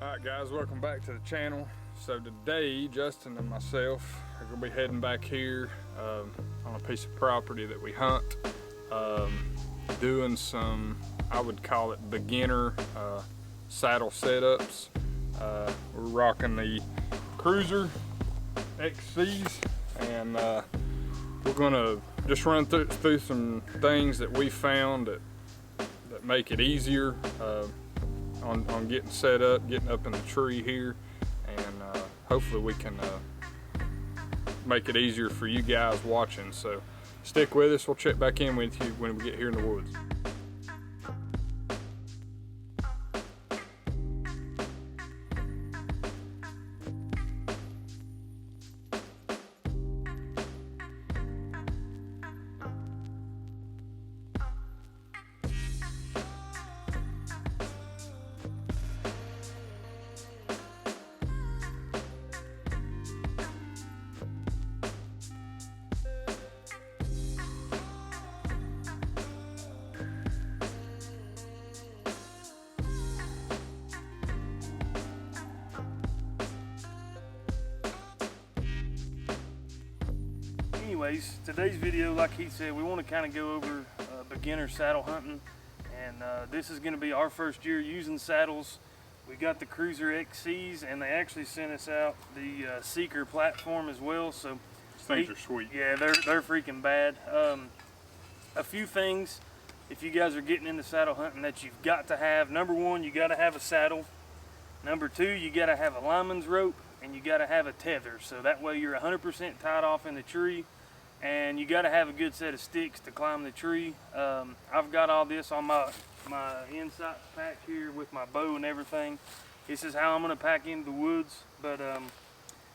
Alright guys, welcome back to the channel. So today, Justin and myself are going to be heading back here on a piece of property that we hunt, doing some, I would call it beginner saddle setups. We're rocking the Cruzr XCs, and we're going to just run through some things that we found that make it easier on getting set up, getting up in the tree here, and hopefully we can make it easier for you guys watching. So stick with us. We'll check back in with you when we get here in the woods. Anyways, today's video, like he said, we want to kind of go over beginner saddle hunting, and this is going to be our first year using saddles. We got the Cruzr XCs, and they actually sent us out the Seeker platform as well. So These things are sweet. Yeah, they're freaking bad. A few things, if you guys are getting into saddle hunting, that you've got to have. Number one, you got to have a saddle. Number two, you got to have a lineman's rope, and you got to have a tether, so that way you're 100% tied off in the tree. And you got to have a good set of sticks to climb the tree. I've got all this on my insight pack here with my bow and everything. This is how I'm going to pack into the woods. But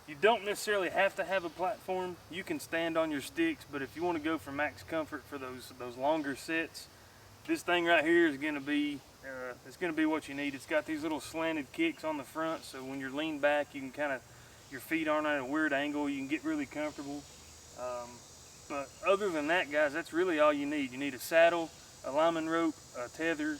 you don't necessarily have to have a platform. You can stand on your sticks, but if you want to go for max comfort for those longer sets, this thing right here is going to be it's going to be what you need. It's got these little slanted kicks on the front, so when you're leaned back, you can kind of, your feet aren't at a weird angle. You can get really comfortable. But other than that, guys, that's really all you need. You need a saddle, a lineman rope, a tether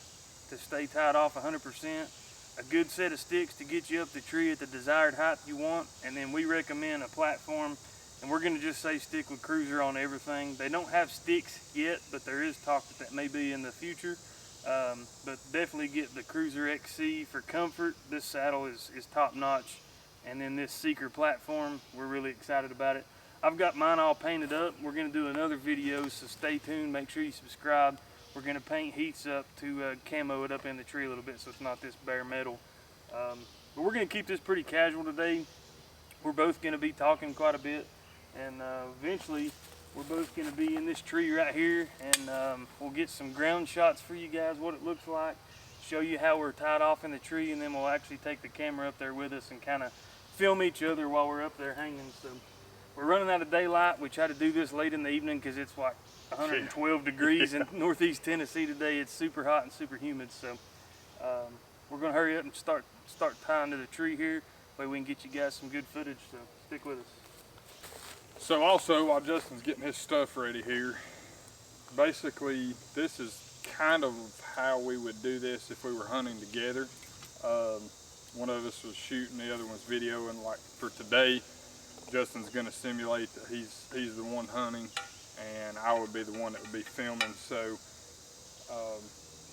to stay tied off 100%, a good set of sticks to get you up the tree at the desired height you want, and then we recommend a platform. And we're going to just say stick with Cruzr on everything. They don't have sticks yet, but there is talk that may be in the future. But definitely get the Cruzr XC for comfort. This saddle is top notch. And then this Seeker platform, we're really excited about it. I've got mine all painted up. We're going to do another video, so stay tuned. Make sure you subscribe. We're going to paint heats up to camo it up in the tree a little bit so it's not this bare metal. But we're going to keep this pretty casual today. We're both going to be talking quite a bit, and eventually we're both going to be in this tree right here, and we'll get some ground shots for you guys, what it looks like, show you how we're tied off in the tree, and then we'll actually take the camera up there with us and kind of film each other while we're up there hanging. So we're running out of daylight. We try to do this late in the evening because it's like 112 degrees in northeast Tennessee today. It's super hot and super humid, so we're going to hurry up and start tying to the tree here. That way we can get you guys some good footage, so stick with us. So also, while Justin's getting his stuff ready here, basically this is kind of how we would do this if we were hunting together. One of us was shooting, the other one's videoing. Like for today, Justin's going to simulate that he's the one hunting, and I would be the one that would be filming. So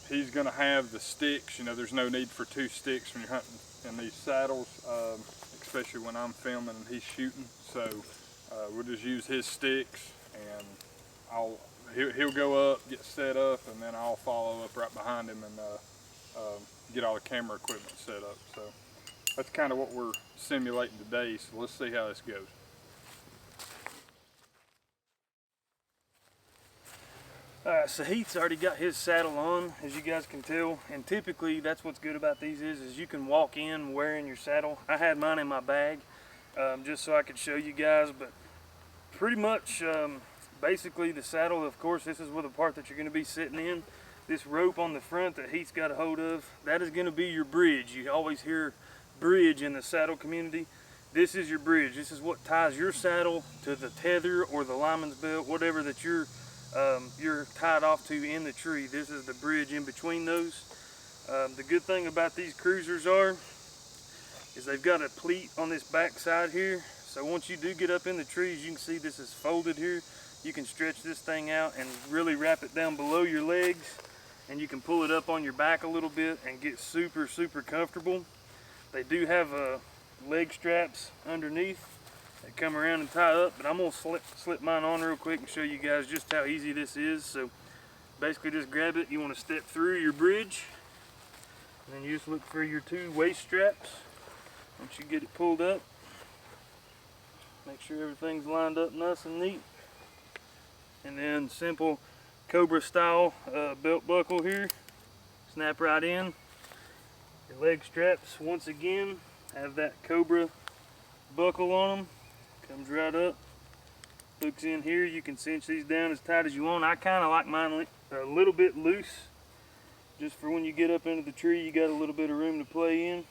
he's going to have the sticks. You know, there's no need for two sticks when you're hunting in these saddles, especially when I'm filming and he's shooting. So we'll just use his sticks, and he'll go up, get set up, and then I'll follow up right behind him and get all the camera equipment set up. So that's kind of what we're simulating today, so let's see how this goes. Alright, so Heath's already got his saddle on, as you guys can tell, and typically that's what's good about these is you can walk in wearing your saddle. I had mine in my bag just so I could show you guys, but pretty much basically the saddle, of course, this is where the part that you're going to be sitting in. This rope on the front that Heath's got a hold of, that is going to be your bridge. You always hear bridge in the saddle community. This is your bridge. This is what ties your saddle to the tether or the lineman's belt, whatever that you're tied off to in the tree. This is the bridge in between those. The good thing about these Cruzrs are is they've got a pleat on this back side here. So once you do get up in the trees, you can see this is folded here. You can stretch this thing out and really wrap it down below your legs, and you can pull it up on your back a little bit and get super, super comfortable. They do have leg straps underneath that come around and tie up, but I'm gonna slip mine on real quick and show you guys just how easy this is. So basically just grab it, you wanna step through your bridge, and then you just look for your 2 waist straps. Once you get it pulled up, make sure everything's lined up nice and neat. And then simple Cobra style belt buckle here, snap right in. Your leg straps, once again, have that Cobra buckle on them, comes right up, hooks in here. You can cinch these down as tight as you want. I kind of like mine a little bit loose, just for when you get up into the tree, you got a little bit of room to play in.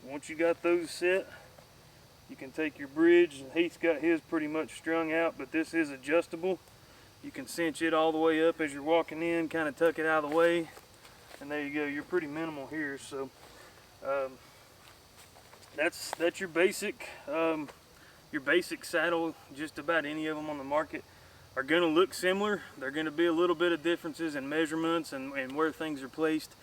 Once you got those set, you can take your bridge. Heath's got his pretty much strung out, but this is adjustable. You can cinch it all the way up as you're walking in, kind of tuck it out of the way, and there you go. You're pretty minimal here. So that's your basic saddle. Just about any of them on the market are going to look similar. They're going to be a little bit of differences in measurements and where things are placed.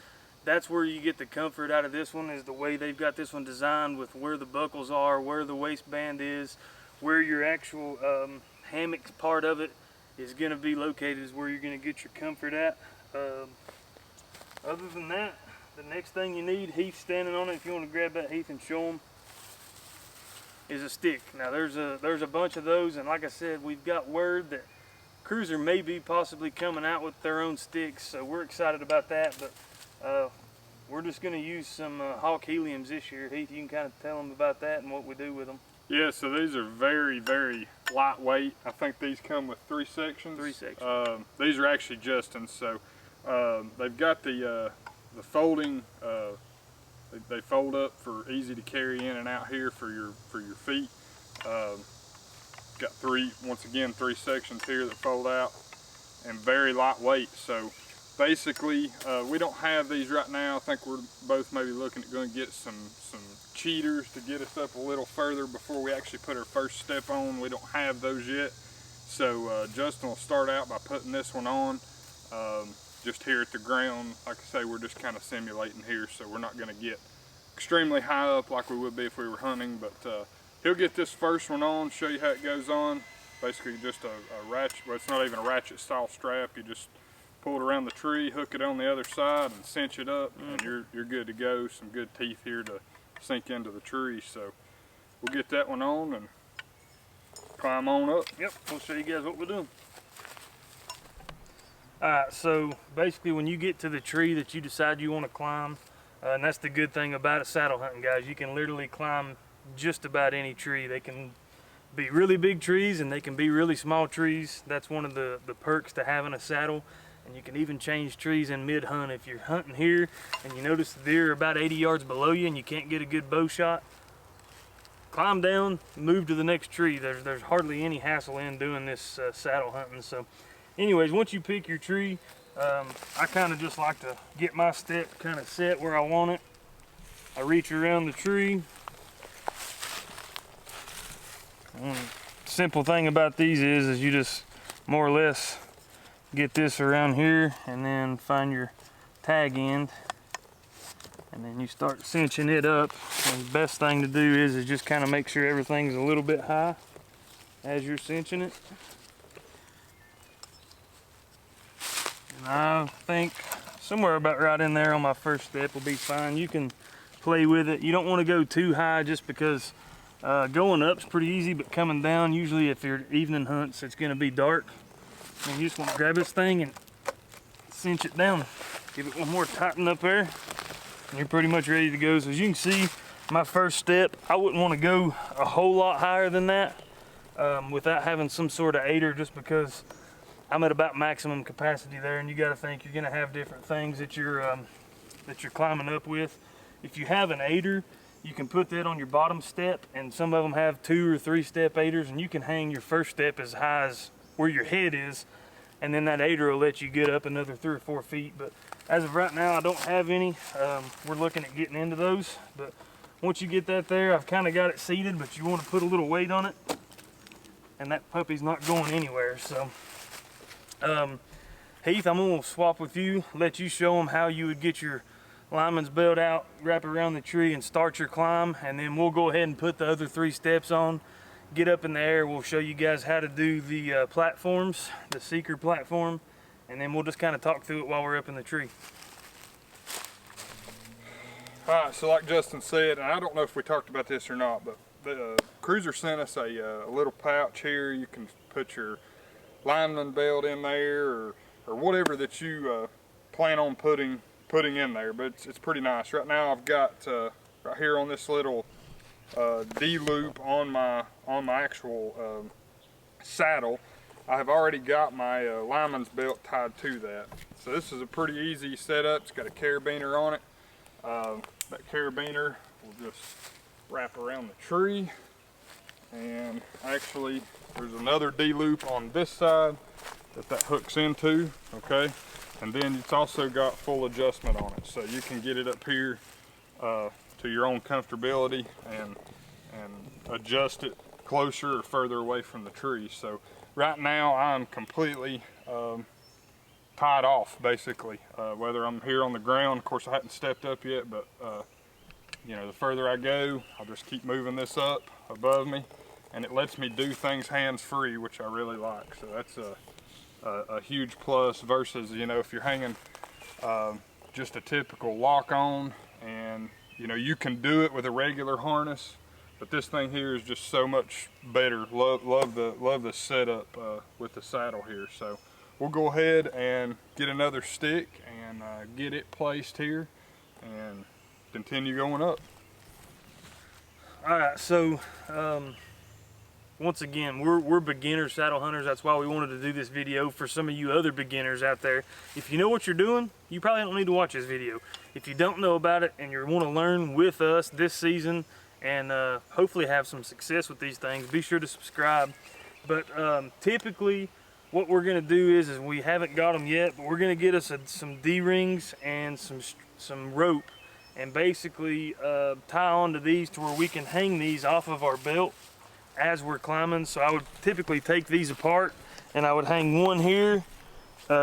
That's where you get the comfort out of this one, is the way they've got this one designed, with where the buckles are, where the waistband is, where your actual hammock part of it is going to be located, is where you're going to get your comfort at. Other than that, the next thing you need, Heath standing on it, if you want to grab that, Heath, and show them, is a stick. Now there's a bunch of those, and like I said, we've got word that Cruzr may be possibly coming out with their own sticks, so we're excited about that. But we're just going to use some Hawk Heliums this year. Heath, you can kind of tell them about that and what we do with them. Yeah, so these are very, very lightweight. I think these come with 3 sections. 3 sections. These are actually Justin's, so they've got the folding. They fold up for easy to carry in and out here for your feet. Got 3 sections here that fold out, and very lightweight. So basically, we don't have these right now. I think we're both maybe looking at going to get some cheaters to get us up a little further before we actually put our first step on. We don't have those yet. So Justin will start out by putting this one on. Just here at the ground, like I say, we're just kind of simulating here, so we're not going to get extremely high up like we would be if we were hunting. But he'll get this first one on, show you how it goes on. Basically just a ratchet, well, it's not even a ratchet style strap. You just pull it around the tree, hook it on the other side, and cinch it up, and you're good to go. Some good teeth here to sink into the tree. So we'll get that one on and climb on up. Yep, we'll show you guys what we're doing. Alright, so basically when you get to the tree that you decide you want to climb, and that's the good thing about it saddle hunting, guys, you can literally climb just about any tree. They can be really big trees and they can be really small trees. That's one of the perks to having a saddle. And you can even change trees in mid-hunt. If you're hunting here and you notice the deer are about 80 yards below you and you can't get a good bow shot, climb down, move to the next tree. There's hardly any hassle in doing this saddle hunting. So anyways, once you pick your tree, I kind of just like to get my step kind of set where I want it. I reach around the tree. Simple thing about these is you just more or less get this around here and then find your tag end, and then you start cinching it up. And the best thing to do is just kind of make sure everything's a little bit high as you're cinching it. And I think somewhere about right in there on my first step will be fine. You can play with it. You don't want to go too high, just because going up's pretty easy, but coming down, usually if you're evening hunts, it's going to be dark. And you just want to grab this thing and cinch it down. Give it one more tighten up there, and you're pretty much ready to go. So as you can see, my first step, I wouldn't want to go a whole lot higher than that without having some sort of aider, just because I'm at about maximum capacity there, and you got to think you're going to have different things that you're climbing up with. If you have an aider, you can put that on your bottom step, and some of them have 2 or 3 step aiders, and you can hang your first step as high as where your head is, and then that aider will let you get up another 3 or 4 feet. But as of right now, I don't have any. We're looking at getting into those, but once you get that there, I've kind of got it seated, but you want to put a little weight on it, and that puppy's not going anywhere. So Heath, I'm gonna swap with you, let you show them how you would get your lineman's belt out, wrap it around the tree, and start your climb, and then we'll go ahead and put the other 3 steps on. Get up in the air, we'll show you guys how to do the platforms, the seeker platform, and then we'll just kind of talk through it while we're up in the tree. Alright, so like Justin said, and I don't know if we talked about this or not, but the Cruzr sent us a little pouch here. You can put your lineman belt in there, or whatever that you plan on putting in there, but it's pretty nice. Right now I've got right here on this little D-loop on my actual saddle, I have already got my lineman's belt tied to that. So this is a pretty easy setup. It's got a carabiner on it. That carabiner will just wrap around the tree, and actually there's another D-loop on this side that hooks into, okay? And then it's also got full adjustment on it, so you can get it up here to your own comfortability and adjust it closer or further away from the tree. So right now I'm completely tied off, basically. Whether I'm here on the ground, of course I hadn't stepped up yet, but you know, the further I go, I'll just keep moving this up above me, and it lets me do things hands-free, which I really like. So that's a huge plus versus, you know, if you're hanging just a typical lock-on, and you know, you can do it with a regular harness, but this thing here is just so much better. Love the setup with the saddle here. So we'll go ahead and get another stick and get it placed here and continue going up. All right, so once again, we're beginner saddle hunters. That's why we wanted to do this video for some of you other beginners out there. If you know what you're doing, you probably don't need to watch this video. If you don't know about it and you want to learn with us this season and hopefully have some success with these things, be sure to subscribe. But typically what we're going to do is we haven't got them yet, but we're going to get us some D-rings and some rope, and basically tie onto these to where we can hang these off of our belt as we're climbing. So I would typically take these apart and I would hang one here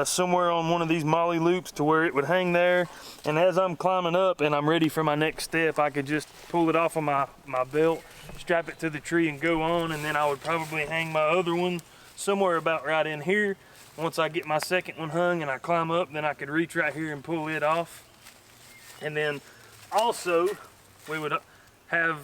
somewhere on one of these molly loops to where it would hang there, and as I'm climbing up and I'm ready for my next step, I could just pull it off of my belt, strap it to the tree and go on, and then I would probably hang my other one somewhere about right in here. Once I get my second one hung and I climb up, then I could reach right here and pull it off. And then also we would have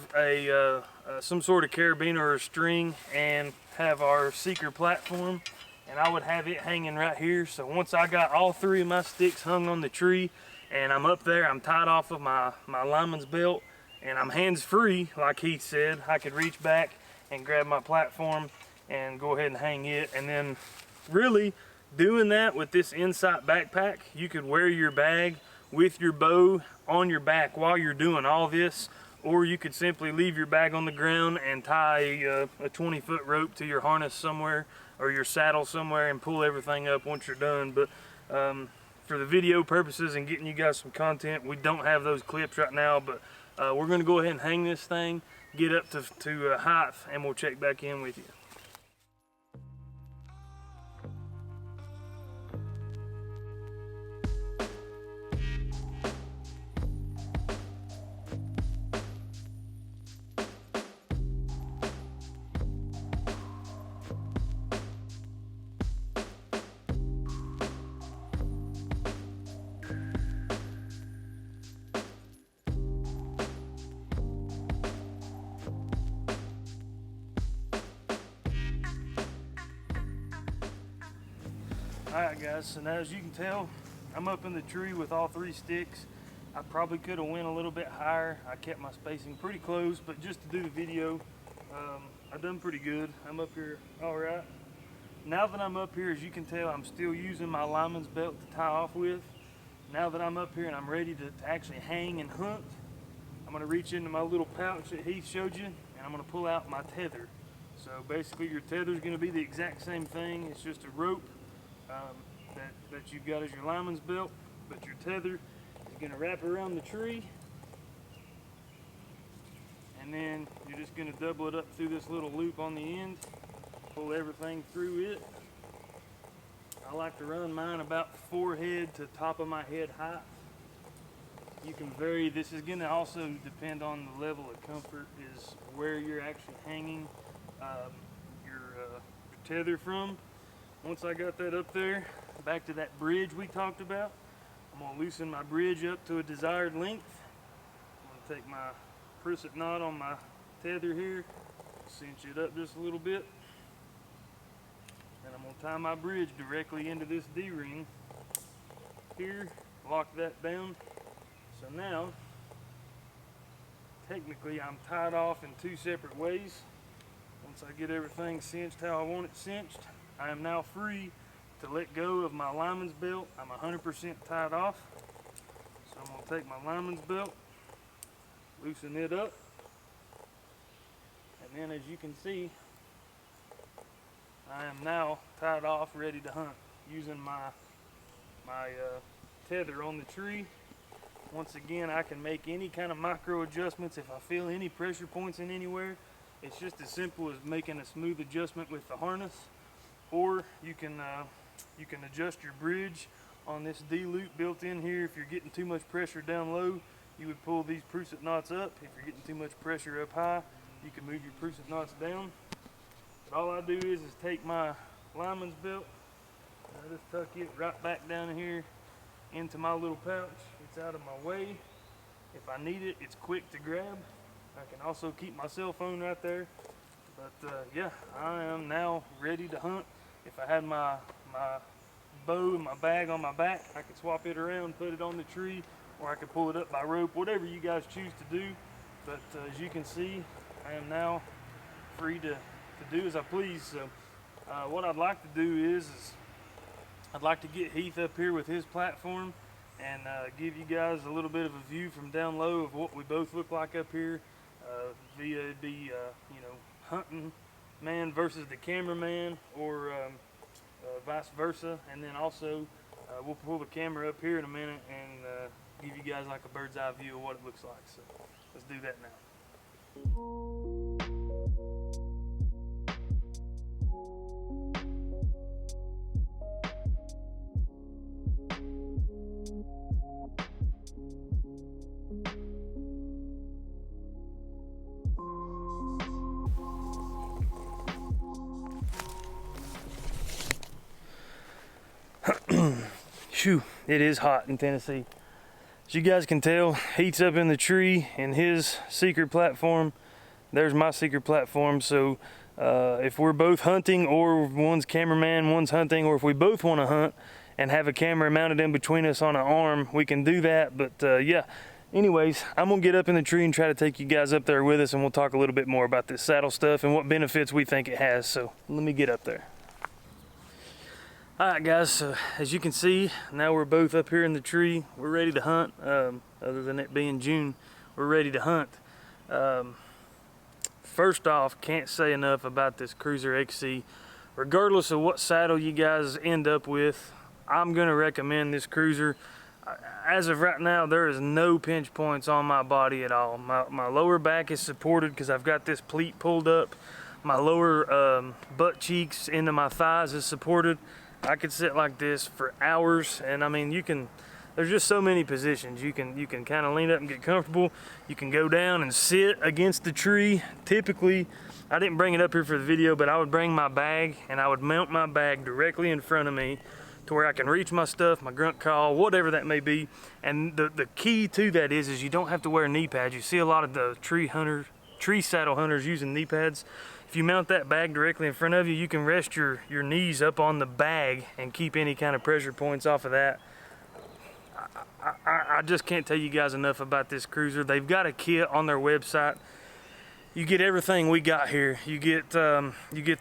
some sort of carabiner or a string and have our seeker platform, and I would have it hanging right here. So once I got all 3 of my sticks hung on the tree and I'm up there, I'm tied off of my lineman's belt and I'm hands-free, like Heath said, I could reach back and grab my platform and go ahead and hang it. And then really doing that with this Insight backpack, you could wear your bag with your bow on your back while you're doing all this, or you could simply leave your bag on the ground and tie a 20-foot rope to your harness somewhere or your saddle somewhere and pull everything up once you're done. But for the video purposes and getting you guys some content, we don't have those clips right now, but we're going to go ahead and hang this thing, get up to height, and we'll check back in with you. Alright guys, so now as you can tell, I'm up in the tree with all 3 sticks. I probably could have went a little bit higher. I kept my spacing pretty close, but just to do the video, I've done pretty good. I'm up here alright. Now that I'm up here, as you can tell, I'm still using my lineman's belt to tie off with. Now that I'm up here and I'm ready to actually hang and hunt, I'm going to reach into my little pouch that Heath showed you, and I'm going to pull out my tether. So basically your tether is going to be the exact same thing. It's just a rope that you've got as your lineman's belt, but your tether is going to wrap around the tree and then you're just going to double it up through this little loop on the end, pull everything through it. I like to run mine about forehead to top of my head height. You can vary. This is going to also depend on the level of comfort, is where you're actually hanging your tether from. Once I got that up there, back to that bridge we talked about, I'm going to loosen my bridge up to a desired length. I'm going to take my Cruzr knot on my tether here, cinch it up just a little bit, and I'm going to tie my bridge directly into this D-ring here, lock that down. So now, technically I'm tied off in two separate ways. Once I get everything cinched how I want it cinched, I am now free to let go of my lineman's belt. I'm 100% tied off. So I'm going to take my lineman's belt, loosen it up, and then as you can see, I am now tied off, ready to hunt, using my tether on the tree. Once again, I can make any kind of micro adjustments if I feel any pressure points in anywhere. It's just as simple as making a smooth adjustment with the harness, or you can adjust your bridge on this D-loop built in here. If you're getting too much pressure down low, you would pull these Cruzr knots up. If you're getting too much pressure up high, you can move your Cruzr knots down. But all I do is take my lineman's belt, and I just tuck it right back down here into my little pouch. It's out of my way. If I need it, it's quick to grab. I can also keep my cell phone right there. But yeah, I am now ready to hunt. If I had my bow and my bag on my back, I could swap it around, put it on the tree, or I could pull it up by rope, whatever you guys choose to do. But as you can see, I am now free to do as I please. So what I'd like to do is I'd like to get Heath up here with his platform and give you guys a little bit of a view from down low of what we both look like up here, via the you know, hunting man versus the cameraman, or vice versa. And then also we'll pull the camera up here in a minute and give you guys like a bird's eye view of what it looks like. So let's do that now. Phew, it is hot in Tennessee. As you guys can tell, Heath's up in the tree in his secret platform. There's my secret platform. So if we're both hunting, or one's cameraman, one's hunting, or if we both want to hunt and have a camera mounted in between us on an arm, we can do that. But yeah, anyways, I'm gonna get up in the tree and try to take you guys up there with us, and we'll talk a little bit more about this saddle stuff and what benefits we think it has. So let me get up there. Alright guys, so as you can see, now we're both up here in the tree. We're ready to hunt. Other than it being June, we're ready to hunt. First off, can't say enough about this Cruzr XC. Regardless of what saddle you guys end up with, I'm going to recommend this Cruzr. As of right now, there is no pinch points on my body at all. My lower back is supported because I've got this pleat pulled up. My lower butt cheeks into my thighs is supported. I could sit like this for hours, and I mean, there's just so many positions. You can kind of lean up and get comfortable. You can go down and sit against the tree. Typically, I didn't bring it up here for the video, but I would bring my bag and I would mount my bag directly in front of me to where I can reach my stuff, my grunt call, whatever that may be. And the key to that is you don't have to wear knee pads. You see a lot of the tree saddle hunters using knee pads. If you mount that bag directly in front of you, you can rest your knees up on the bag and keep any kind of pressure points off of that. I just can't tell you guys enough about this Cruzr. They've got a kit on their website. You get everything we got here. You get the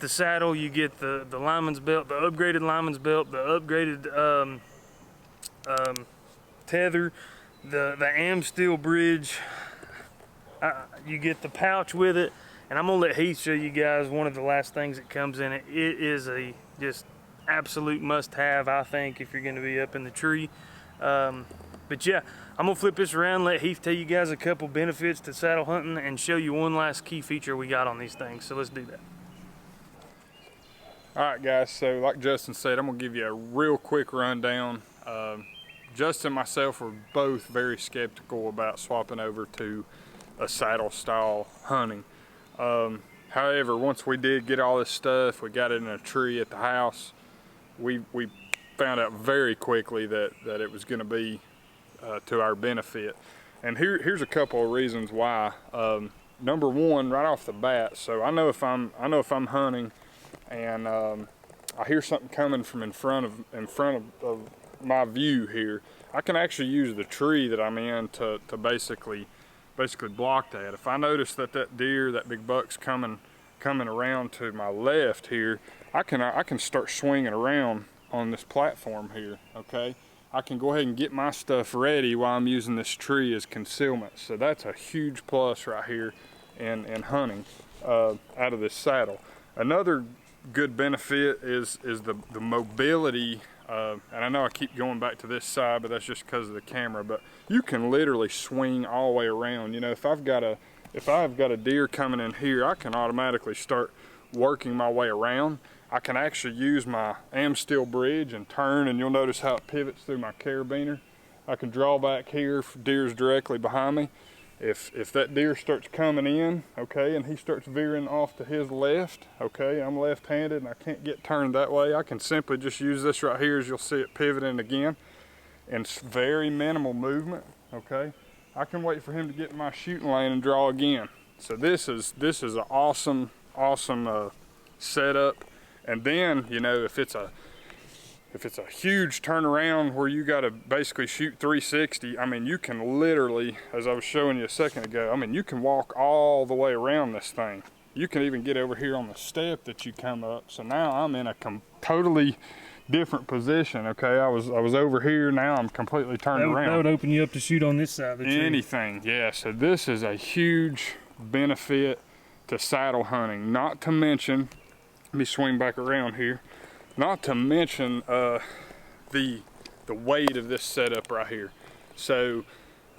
saddle, you get the lineman's belt, the upgraded lineman's belt, the upgraded tether, the am steel bridge. You get the pouch with it. And I'm gonna let Heath show you guys one of the last things that comes in it. It is a just absolute must-have, I think, if you're gonna be up in the tree. But yeah, I'm gonna flip this around, let Heath tell you guys a couple benefits to saddle hunting and show you one last key feature we got on these things. So let's do that. All right, guys, so like Justin said, I'm gonna give you a real quick rundown. Justin and myself were both very skeptical about swapping over to a saddle style hunting. However, once we did get all this stuff, we got it in a tree at the house, we found out very quickly that it was gonna be to our benefit. And here's a couple of reasons why. Number one, right off the bat, so I know if I'm hunting and I hear something coming from in front of my view here, I can actually use the tree that I'm in to basically block that. If I notice that deer, that big buck's coming around to my left here, I can start swinging around on this platform here. Okay, I can go ahead and get my stuff ready while I'm using this tree as concealment. So that's a huge plus right here in hunting out of this saddle. Another good benefit is the mobility, and I know I keep going back to this side, but that's just because of the camera, but you can literally swing all the way around. You know, if I've got a deer coming in here, I can automatically start working my way around. I can actually use my Amsteel bridge and turn, and you'll notice how it pivots through my carabiner. I can draw back here if deer's directly behind me. If that deer starts coming in, okay, and he starts veering off to his left, okay, I'm left-handed and I can't get turned that way, I can simply just use this right here, as you'll see it pivoting again, and it's very minimal movement, okay. I can wait for him to get in my shooting lane and draw again. So this is an awesome setup. And then, you know, if it's a huge turnaround where you got to basically shoot 360, I mean, you can literally, as I was showing you a second ago, I mean, you can walk all the way around this thing. You can even get over here on the step that you come up. So now I'm in a totally different position. Okay, I was over here, now I'm completely turned around. That would open you up to shoot on this side of the tree. Anything, yeah. So this is a huge benefit to saddle hunting. Not to mention, let me swing back around here. Not to mention the weight of this setup right here. So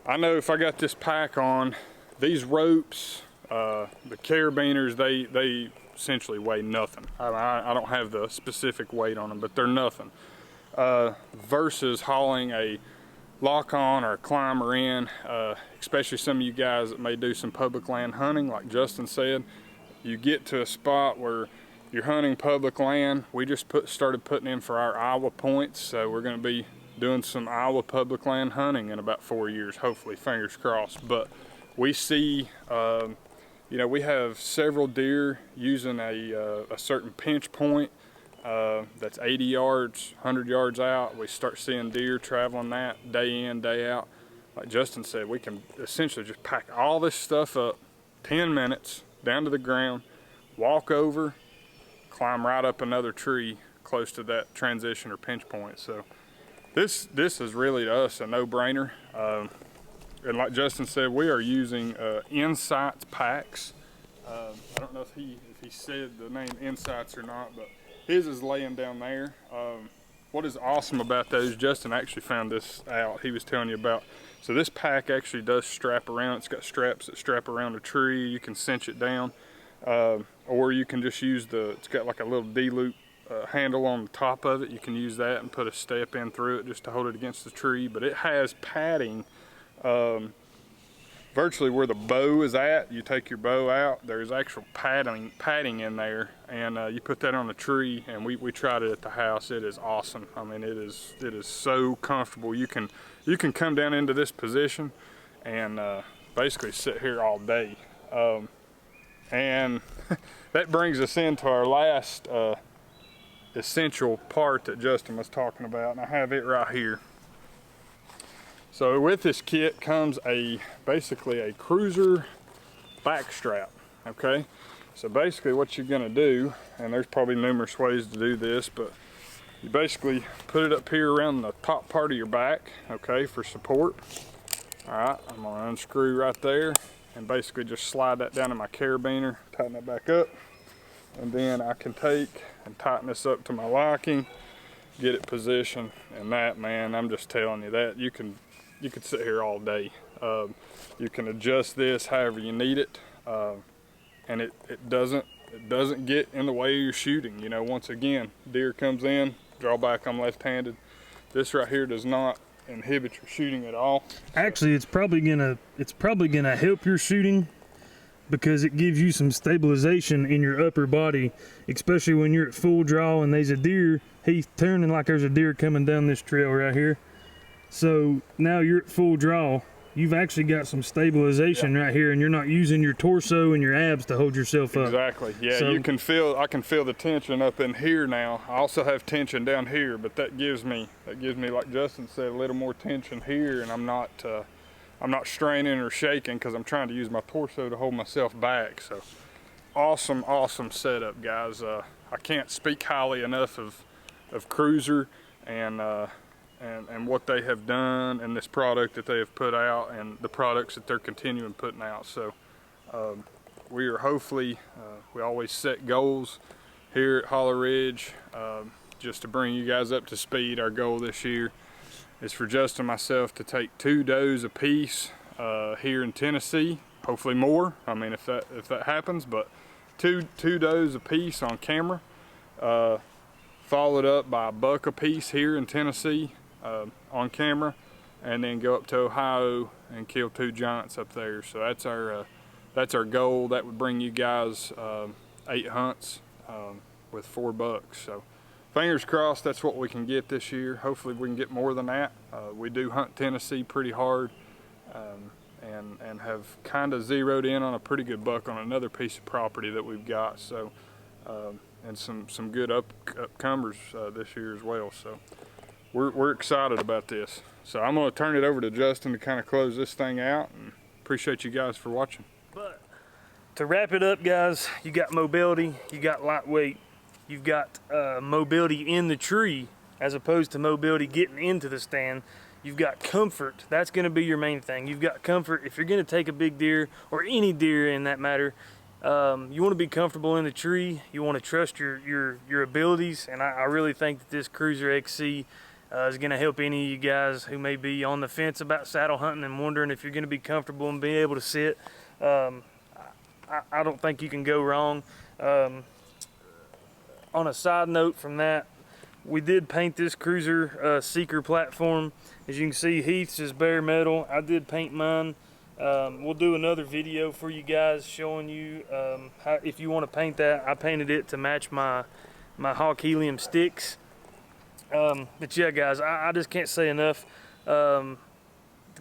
I know if I got this pack on, these ropes, the carabiners, they essentially weigh nothing. I don't have the specific weight on them, but they're nothing. Versus hauling a lock-on or a climber in, especially some of you guys that may do some public land hunting, like Justin said. You get to a spot where you're hunting public land. We just started putting in for our Iowa points, so we're going to be doing some Iowa public land hunting in about 4 years, hopefully, fingers crossed. But we see, you know, we have several deer using a certain pinch point that's 80 yards, 100 yards out. We start seeing deer traveling that day in, day out. Like Justin said, we can essentially just pack all this stuff up, 10 minutes, down to the ground, walk over, climb right up another tree close to that transition or pinch point. So this is really to us a no-brainer. And like Justin said, we are using Insights packs. I don't know if he said the name Insights or not, but his is laying down there. What is awesome about those, Justin actually found this out, he was telling you about. So this pack actually does strap around. It's got straps that strap around a tree. You can cinch it down. Or you can just use it's got like a little D-loop handle on the top of it. You can use that and put a step in through it just to hold it against the tree. But it has padding virtually where the bow is at. You take your bow out, there's actual padding in there, and you put that on the tree, and we tried it at the house. It is awesome. I mean, it is so comfortable. You can come down into this position and basically sit here all day. And that brings us into our last essential part that Justin was talking about, and I have it right here. So with this kit comes basically a Cruzr back strap, okay? So basically what you're gonna do, and there's probably numerous ways to do this, but you basically put it up here around the top part of your back, okay, for support. All right, I'm gonna unscrew right there and basically just slide that down in my carabiner, tighten it back up, and then I can take and tighten this up to my liking, get it positioned, and that, man, I'm just telling you that you can you could sit here all day. You can adjust this however you need it, and it doesn't get in the way of your shooting. You know, once again, deer comes in, draw back, I'm left-handed. This right here does not inhibit your shooting at all. Actually, it's probably gonna help your shooting, because it gives you some stabilization in your upper body, especially when you're at full draw and there's a deer. He's turning like there's a deer coming down this trail right here. So now you're at full draw. You've actually got some stabilization right here, and you're not using your torso and your abs to hold yourself up. Exactly. Yeah, so, I can feel the tension up in here now. I also have tension down here, but that gives me, like Justin said, a little more tension here, and I'm not straining or shaking because I'm trying to use my torso to hold myself back. So awesome setup, guys. I can't speak highly enough of Cruzr and what they have done, and this product that they have put out, and the products that they're continuing putting out. So we are hopefully, we always set goals here at Hollow Ridge, just to bring you guys up to speed. Our goal this year is for Justin and myself to take 2 does a piece here in Tennessee, hopefully more. I mean, if that happens, but two does a piece on camera, followed up by a buck a piece here in Tennessee on camera, and then go up to Ohio and kill 2 giants up there. So that's our goal. That would bring you guys 8 hunts with 4 bucks. So fingers crossed that's what we can get this year. Hopefully we can get more than that. We do hunt Tennessee pretty hard, and have kind of zeroed in on a pretty good buck on another piece of property that we've got. So and some good upcomers this year as well. So we're excited about this. So I'm going to turn it over to Justin to kind of close this thing out, and appreciate you guys for watching. But to wrap it up, guys, you got mobility, you got lightweight, you've got mobility in the tree as opposed to mobility getting into the stand. You've got comfort. That's going to be your main thing. You've got comfort. If you're going to take a big deer, or any deer in that matter, you want to be comfortable in the tree. You want to trust your abilities, and I really think that this Cruzr XC is going to help any of you guys who may be on the fence about saddle hunting and wondering if you're going to be comfortable and be able to sit. I don't think you can go wrong. On a side note from that, we did paint this Cruzr Seeker platform. As you can see, Heath's is bare metal. I did paint mine. We'll do another video for you guys showing you how, if you want to paint that. I painted it to match my Hawk Helium sticks. But yeah, guys, I just can't say enough. To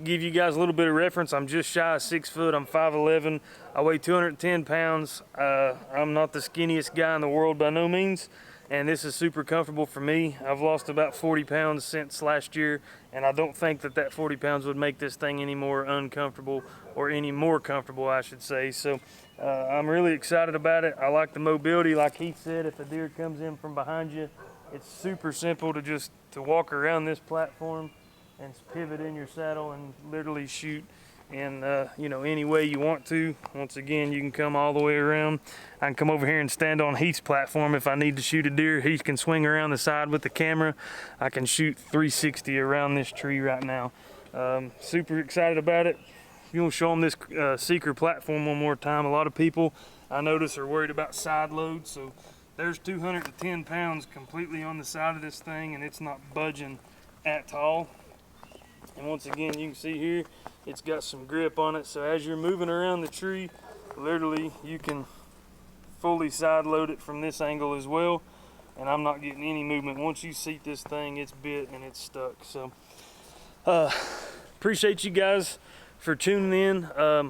give you guys a little bit of reference, I'm just shy of 6 foot. I'm 5'11". I weigh 210 pounds. I'm not the skinniest guy in the world by no means, and this is super comfortable for me. I've lost about 40 pounds since last year, and I don't think that 40 pounds would make this thing any more uncomfortable, or any more comfortable, I should say. So I'm really excited about it. I like the mobility. Like Heath said, if a deer comes in from behind you, it's super simple to walk around this platform and pivot in your saddle and literally shoot in you know, any way you want to. Once again, you can come all the way around. I can come over here and stand on Heath's platform if I need to shoot a deer. Heath can swing around the side with the camera. I can shoot 360 around this tree right now. Super excited about it. You want to show them this Seeker platform one more time. A lot of people, I notice, are worried about side loads. So there's 210 pounds completely on the side of this thing, and it's not budging at all. And once again, you can see here, it's got some grip on it. So as you're moving around the tree, literally you can fully side load it from this angle as well. And I'm not getting any movement. Once you seat this thing, it's bit and it's stuck. So appreciate you guys for tuning in.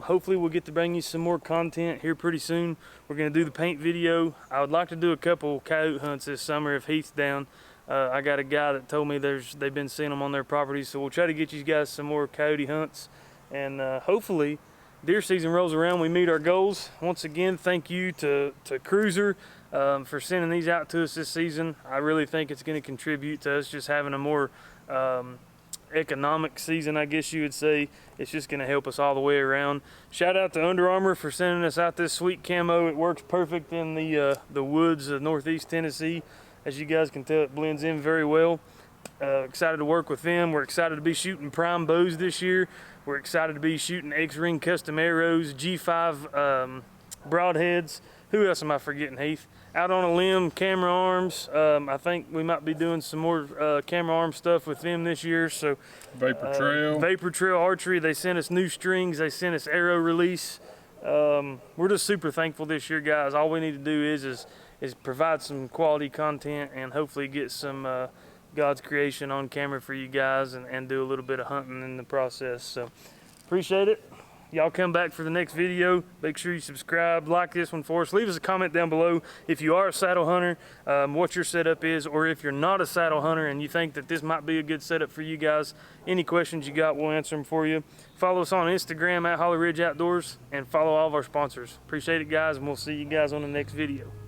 Hopefully we'll get to bring you some more content here pretty soon. We're gonna do the paint video. I would like to do a couple coyote hunts this summer if Heath's down. I got a guy that told me they've been seeing them on their properties, so we'll try to get you guys some more coyote hunts, and hopefully deer season rolls around, we meet our goals. Once again, thank you to Cruzr for sending these out to us this season. I really think it's going to contribute to us just having a more economic season, I guess you would say. It's just going to help us all the way around. Shout out to Under Armour for sending us out this sweet camo. It works perfect in the woods of northeast Tennessee. As you guys can tell, it blends in very well. Excited to work with them. We're excited to be shooting prime bows this year. We're excited to be shooting X-Ring custom arrows, G5 broadheads. Who else am I forgetting, Heath? Out on a limb, camera arms. I think we might be doing some more camera arm stuff with them this year. So Vapor Trail. Vapor Trail Archery, they sent us new strings. They sent us arrow release. We're just super thankful this year, guys. All we need to do is provide some quality content and hopefully get some God's creation on camera for you guys and do a little bit of hunting in the process. So appreciate it. Y'all come back for the next video. Make sure you subscribe, like this one for us. Leave us a comment down below if you are a saddle hunter, what your setup is, or if you're not a saddle hunter and you think that this might be a good setup for you guys. Any questions you got, we'll answer them for you. Follow us on Instagram at Holly Ridge Outdoors and follow all of our sponsors. Appreciate it, guys, and we'll see you guys on the next video.